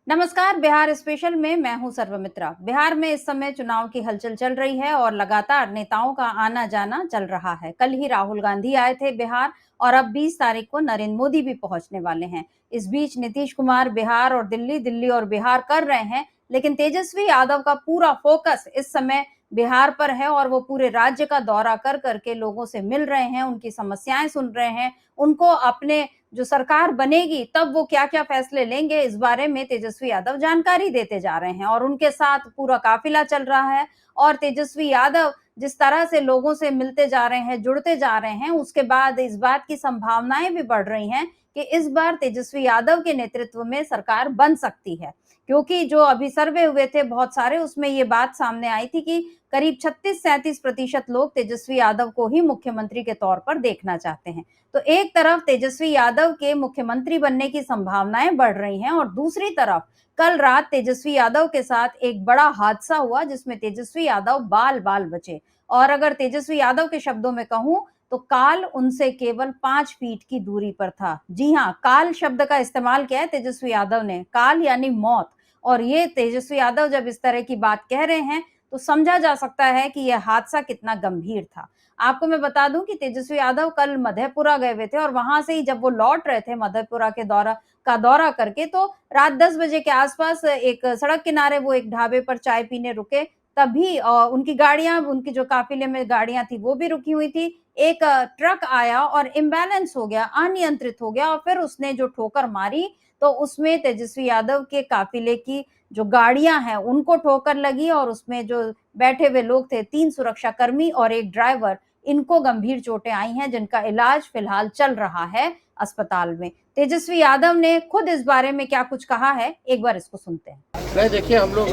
नमस्कार। बिहार स्पेशल में मैं हूं सर्वमित्रा। बिहार में इस समय चुनाव की हलचल चल रही है और लगातार नेताओं का आना जाना चल रहा है। कल ही राहुल गांधी आए थे बिहार और अब 20 तारीख को नरेंद्र मोदी भी पहुंचने वाले हैं। इस बीच नीतीश कुमार बिहार और दिल्ली, दिल्ली और बिहार कर रहे हैं, लेकिन तेजस्वी यादव का पूरा फोकस इस समय बिहार पर है और वो पूरे राज्य का दौरा कर करके लोगों से मिल रहे हैं, उनकी समस्याएं सुन रहे हैं, उनको अपने जो सरकार बनेगी तब वो क्या-क्या फैसले लेंगे इस बारे में तेजस्वी यादव जानकारी देते जा रहे हैं और उनके साथ पूरा काफिला चल रहा है। और तेजस्वी यादव जिस तरह से लोगों से मिलते जा रहे हैं, जुड़ते जा रहे हैं, उसके बाद इस बात की संभावनाएं भी बढ़ रही हैं कि इस बार तेजस्वी यादव के नेतृत्व में सरकार बन सकती है। क्योंकि जो अभी सर्वे हुए थे बहुत सारे, उसमें ये बात सामने आई थी कि करीब 36-37% लोग तेजस्वी यादव को ही मुख्यमंत्री के तौर पर देखना चाहते हैं। तो एक तरफ तेजस्वी यादव के मुख्यमंत्री बनने की संभावनाएं बढ़ रही हैं और दूसरी तरफ कल रात तेजस्वी यादव के साथ एक बड़ा हादसा हुआ जिसमें तेजस्वी यादव बाल बाल बचे। और अगर तेजस्वी यादव के शब्दों में कहूं तो काल उनसे केवल 5 फीट की दूरी पर था। जी हां, काल शब्द का इस्तेमाल किया है तेजस्वी यादव ने। काल यानी मौत। और ये तेजस्वी यादव जब इस तरह की बात कह रहे हैं तो समझा जा सकता है कि यह हादसा कितना गंभीर था। आपको मैं बता दूं कि तेजस्वी यादव कल मधेपुरा गए हुए थे और वहां से ही जब वो लौट रहे थे मधेपुरा के दौरा करके, तो रात 10 बजे के आसपास एक सड़क किनारे वो एक ढाबे पर चाय पीने रुके। तभी उनकी गाड़ियां, उनकी जो काफिले में गाड़ियां थी वो भी रुकी हुई थी। एक ट्रक आया और इम्बैलेंस हो गया, अनियंत्रित हो गया और फिर उसने जो ठोकर मारी तो उसमें तेजस्वी यादव के काफिले की जो गाड़ियां हैं उनको ठोकर लगी और उसमें जो बैठे हुए लोग थे, 3 सुरक्षाकर्मी और एक ड्राइवर, इनको गंभीर चोटें आई हैं जिनका इलाज फिलहाल चल रहा है अस्पताल में। तेजस्वी यादव ने खुद इस बारे में क्या कुछ कहा है, एक बार इसको सुनते हैं। नहीं, देखिए, हम लोग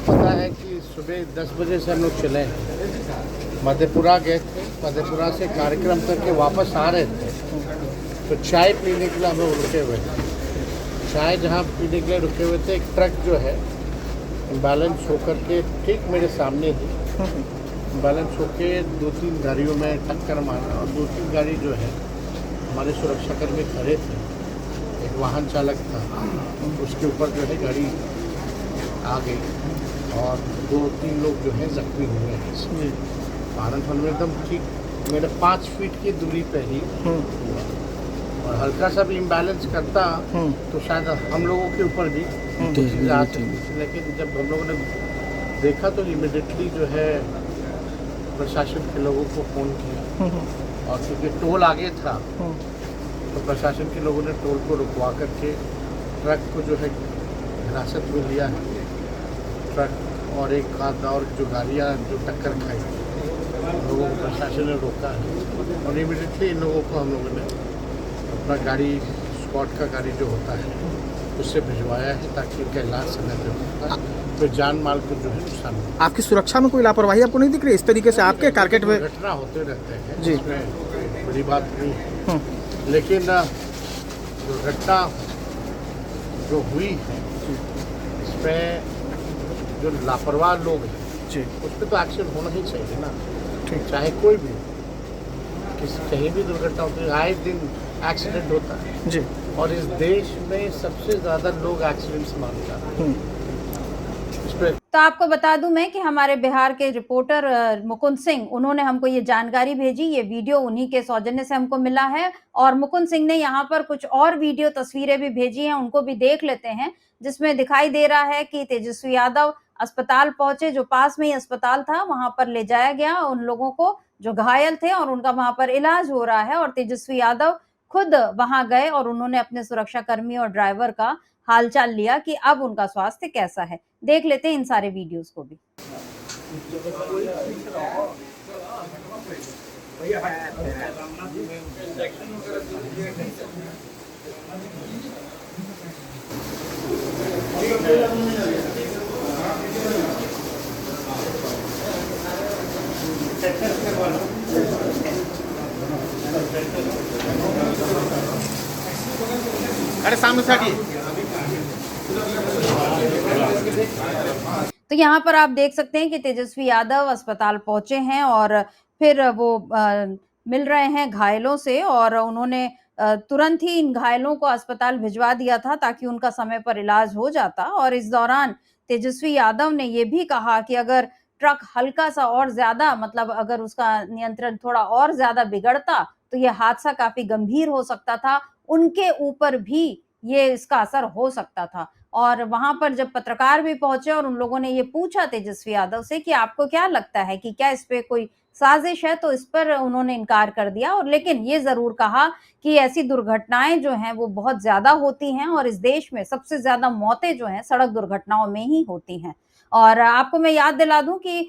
पता है कि सुबह 10 बजे से हम लोग चले मधेपुरा गए थे। मधेपुरा से कार्यक्रम करके वापस आ रहे थे तो चाय पीने के लिए हम लोग रुके हुए थे। चाय जहाँ पीने के लिए रुके हुए थे, एक ट्रक जो है बैलेंस होकर के ठीक मेरे सामने ही बैलेंस होके 2-3 गाड़ियों में टक्कर मारा और 2-3 गाड़ी जो है हमारे सुरक्षाकर्मी खड़े थे। एक वाहन चालक था, उसके ऊपर जो है गाड़ी आ गई और 2-3 लोग जो है जख्मी हुए हैं। आनंद में एकदम ठीक मेरे 5 फीट की दूरी पे ही हुआ और हल्का सा भी इम्बैलेंस करता तो शायद हम लोगों के ऊपर भी जा सकती थी। लेकिन जब हम लोगों ने देखा तो इमिडिएटली जो है प्रशासन के लोगों को फ़ोन किया और क्योंकि टोल आगे था तो प्रशासन के लोगों ने टोल को रुकवा करके ट्रक को जो है हिरासत में लिया है। ट्रक और एक आध और जो गाड़ियाँ जो टक्कर खाई, लोगों को प्रशासन ने रोका है और इमीडिएटली इन लोगों को हम लोगों ने अपना गाड़ी, स्क्वाड का गाड़ी जो होता है उससे भिजवाया है ताकि इनका इलाज समय पे होता है तो जान माल को जो है नुकसान हो। आपकी सुरक्षा में कोई लापरवाही आपको नहीं दिख रही इस तरीके से आपके टारगेट में? घटना होते रहते हैं जी, इसमें बड़ी बात नहीं है, लेकिन दुर्घटना जो हुई है इसमें जो लापरवाह लोग हैं जी, उस पर तो एक्शन होना ही चाहिए ना। चाहे कोई भी कहीं भी दुर्घटना होती है, आए दिन एक्सीडेंट होता है जी, और इस देश में सबसे ज़्यादा लोग एक्सीडेंट से मारता है। तो आपको बता दूं मैं कि हमारे बिहार के रिपोर्टर मुकुंद सिंह, उन्होंने हमको ये जानकारी भेजी। ये वीडियो उन्हीं के सौजन्य से हमको मिला है और मुकुंद सिंह ने यहाँ पर कुछ और वीडियो तस्वीरें भी भेजी हैं, उनको भी देख लेते हैं, जिसमें दिखाई दे रहा है कि तेजस्वी यादव अस्पताल पहुंचे। जो पास में ही अस्पताल था वहां पर ले जाया गया उन लोगों को जो घायल थे और उनका वहां पर इलाज हो रहा है और तेजस्वी यादव खुद वहां गए और उन्होंने अपने सुरक्षाकर्मी और ड्राइवर का हालचाल लिया कि अब उनका स्वास्थ्य कैसा है। देख लेते हैं इन सारे वीडियोस को भी। अरे सामने से हटिए। तो यहाँ पर आप देख सकते हैं कि तेजस्वी यादव अस्पताल पहुंचे हैं और फिर वो मिल रहे हैं घायलों से और उन्होंने तुरंत ही इन घायलों को अस्पताल भिजवा दिया था ताकि उनका समय पर इलाज हो जाता। और इस दौरान तेजस्वी यादव ने ये भी कहा कि अगर ट्रक हल्का-सा और ज़्यादा मतलब अगर उसका नियंत्रण थोड़ा और ज़्यादा बिगड़ता, तो ये हादसा काफ़ी गंभीर हो सकता था। उनके ऊपर भी ये इसका असर हो सकता था। और वहाँ पर जब पत्रकार भी पहुँचे और उन लोगों ने ये पूछा तेजस्वी यादव से कि आपको क्या लगता है कि क्या इस पे कोई साजिश है? तो इस पर उन्होंने इनकार कर दिया और लेकिन ये ज़रूर कहा कि ऐसी दुर्घटनाएँ जो हैं वो बहुत ज़्यादा होती हैं और इस देश में सबसे ज़्यादा मौतें जो हैं सड़क दुर्घटनाओं में ही होती हैं। और आपको मैं याद दिला दूँ कि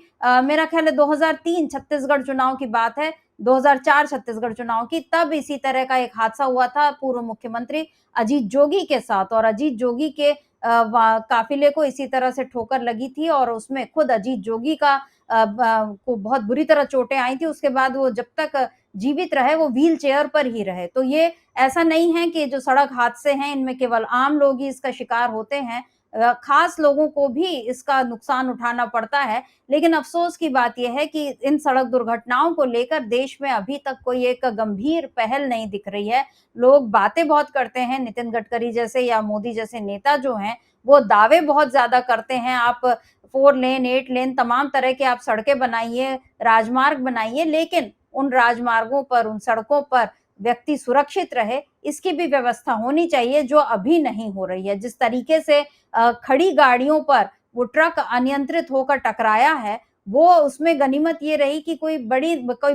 मेरा ख़्याल है 2003 छत्तीसगढ़ चुनाव की बात है, 2004 छत्तीसगढ़ चुनाव की, तब इसी तरह का एक हादसा हुआ था पूर्व मुख्यमंत्री अजीत जोगी के साथ और अजीत जोगी के काफ़िले को इसी तरह से ठोकर लगी थी और उसमें खुद अजीत जोगी का को बहुत बुरी तरह चोटें आई थी। उसके बाद वो जब तक जीवित रहे वो व्हील चेयर पर ही रहे। तो ये ऐसा नहीं है कि जो सड़क हादसे हैं इनमें केवल आम लोग ही इसका शिकार होते हैं। खास लोगों को भी इसका नुकसान उठाना पड़ता है। लेकिन अफ़सोस की बात ये है कि इन सड़क दुर्घटनाओं को लेकर देश में अभी तक कोई एक गंभीर पहल नहीं दिख रही है। लोग बातें बहुत करते हैं, नितिन गडकरी जैसे या मोदी जैसे नेता जो हैं, वो दावे बहुत ज़्यादा करते हैं। आप 4 लेन, 8 लेन तमाम तरह के आप सड़कें बनाइए, राजमार्ग बनाइए, लेकिन उन राजमार्गों पर, उन सड़कों पर व्यक्ति सुरक्षित रहे, इसकी भी व्यवस्था होनी चाहिए जो अभी नहीं हो रही है। जिस तरीके से खड़ी गाड़ियों पर वो ट्रक अनियंत्रित होकर टकराया है, वो उसमें गनीमत ये रही कि कोई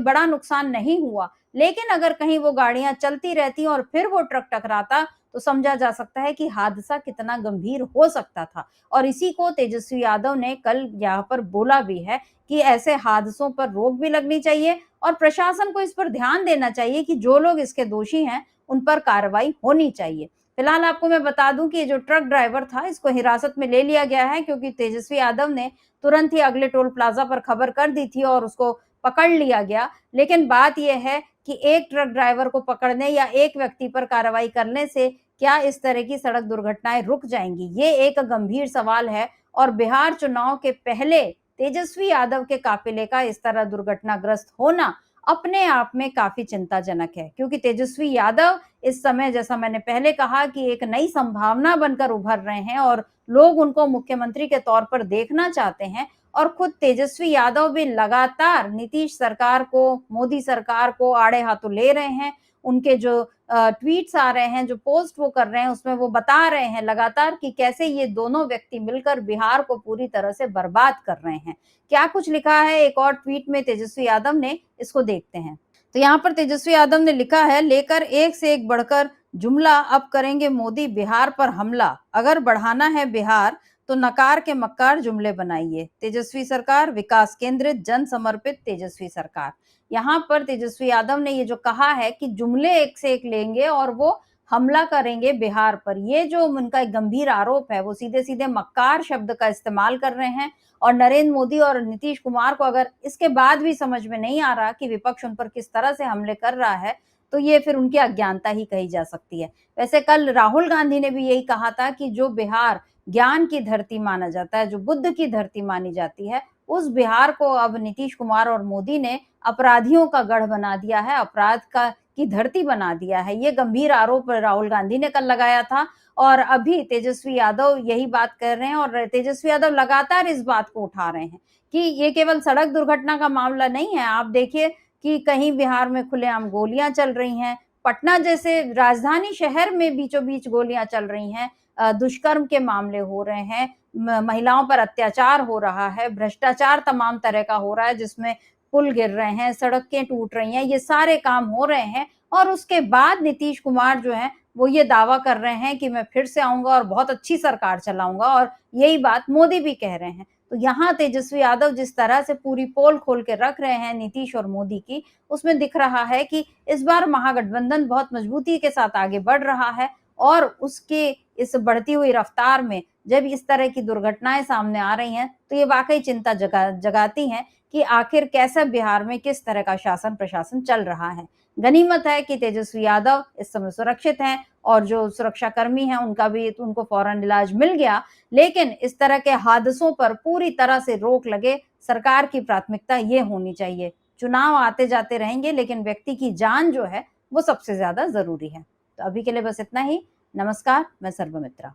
बड़ा नुकसान नहीं हुआ। लेकिन अगर कहीं वो गाड़ियाँ चलती रहती और फिर वो ट्रक टकराता, तो समझा जा सकता है कि हादसा कितना गंभीर हो सकता था। और इसी को तेजस्वी यादव ने कल यहाँ पर बोला भी है कि ऐसे हादसों पर रोक भी लगनी चाहिए और प्रशासन को इस पर ध्यान देना चाहिए कि जो लोग इसके दोषी हैं, उन पर कार्रवाई होनी चाहिए। फिलहाल आपको मैं बता दूं कि ये जो ट्रक ड्राइवर था इसको हिरासत में ले लिया गया है क्योंकि तेजस्वी यादव ने तुरंत ही अगले टोल प्लाजा पर खबर कर दी थी और उसको पकड़ लिया गया। लेकिन बात यह है कि एक ट्रक ड्राइवर को पकड़ने या एक व्यक्ति पर कार्रवाई करने से क्या इस तरह की सड़क दुर्घटनाएं रुक जाएंगी, ये एक गंभीर सवाल है। और बिहार चुनाव के पहले तेजस्वी यादव के काफिले का इस तरह दुर्घटनाग्रस्त होना अपने आप में काफी चिंताजनक है क्योंकि तेजस्वी यादव इस समय जैसा मैंने पहले कहा कि एक नई संभावना बनकर उभर रहे हैं और लोग उनको मुख्यमंत्री के तौर पर देखना चाहते हैं। और खुद तेजस्वी यादव भी लगातार नीतीश सरकार को, मोदी सरकार को आड़े हाथों ले रहे हैं। उनके जो ट्वीट्स आ रहे हैं, जो पोस्ट वो कर रहे हैं, उसमें वो बता रहे हैं लगातार कि कैसे ये दोनों व्यक्ति मिलकर बिहार को पूरी तरह से बर्बाद कर रहे हैं। क्या कुछ लिखा है एक और ट्वीट में तेजस्वी यादव ने, इसको देखते हैं। तो यहाँ पर तेजस्वी यादव ने लिखा है, लेकर एक से एक बढ़कर जुमला, अब करेंगे मोदी बिहार पर हमला, अगर बढ़ाना है बिहार तो नकार के मक्कार जुमले बनाइए। तेजस्वी सरकार विकास केंद्रित, जन समर्पित तेजस्वी सरकार। यहाँ पर तेजस्वी यादव ने ये जो कहा है कि जुमले एक से एक लेंगे और वो हमला करेंगे बिहार पर, ये जो उनका एक गंभीर आरोप है, वो सीधे सीधे मक्कार शब्द का इस्तेमाल कर रहे हैं। और नरेंद्र मोदी और नीतीश कुमार को अगर इसके बाद भी समझ में नहीं आ रहा कि विपक्ष उन पर किस तरह से हमले कर रहा है, तो ये फिर उनकी अज्ञानता ही कही जा सकती है। वैसे कल राहुल गांधी ने भी यही कहा था कि जो बिहार ज्ञान की धरती माना जाता है, जो बुद्ध की धरती मानी जाती है, उस बिहार को अब नीतीश कुमार और मोदी ने अपराधियों का गढ़ बना दिया है, अपराध का की धरती बना दिया है। ये गंभीर आरोप राहुल गांधी ने कल लगाया था और अभी तेजस्वी यादव यही बात कर रहे हैं और तेजस्वी यादव लगातार इस बात को उठा रहे हैं कि ये केवल सड़क दुर्घटना का मामला नहीं है। आप देखिए कि कहीं बिहार में खुलेआम गोलियां चल रही हैं, पटना जैसे राजधानी शहर में बीचों बीच गोलियां चल रही हैं, दुष्कर्म के मामले हो रहे हैं, महिलाओं पर अत्याचार हो रहा है, भ्रष्टाचार तमाम तरह का हो रहा है जिसमें पुल गिर रहे हैं, सड़कें टूट रही हैं, ये सारे काम हो रहे हैं। और उसके बाद नीतीश कुमार जो है वो ये दावा कर रहे हैं कि मैं फिर से आऊंगा और बहुत अच्छी सरकार चलाऊंगा और यही बात मोदी भी कह रहे हैं। तो यहाँ तेजस्वी यादव जिस तरह से पूरी पोल खोल के रख रहे हैं नीतीश और मोदी की, उसमें दिख रहा है कि इस बार महागठबंधन बहुत मजबूती के साथ आगे बढ़ रहा है और उसके इस बढ़ती हुई रफ्तार में जब इस तरह की दुर्घटनाएं सामने आ रही हैं तो ये वाकई चिंता जगाती हैं कि आखिर कैसा बिहार में किस तरह का शासन प्रशासन चल रहा है। गनीमत है कि तेजस्वी यादव इस समय सुरक्षित हैं और जो सुरक्षा कर्मी हैं उनको फौरन इलाज मिल गया। लेकिन इस तरह के हादसों पर पूरी तरह से रोक लगे, सरकार की प्राथमिकता ये होनी चाहिए। चुनाव आते जाते रहेंगे लेकिन व्यक्ति की जान जो है वो सबसे ज्यादा जरूरी है। तो अभी के लिए बस इतना ही। नमस्कार, मैं सर्वमित्रा।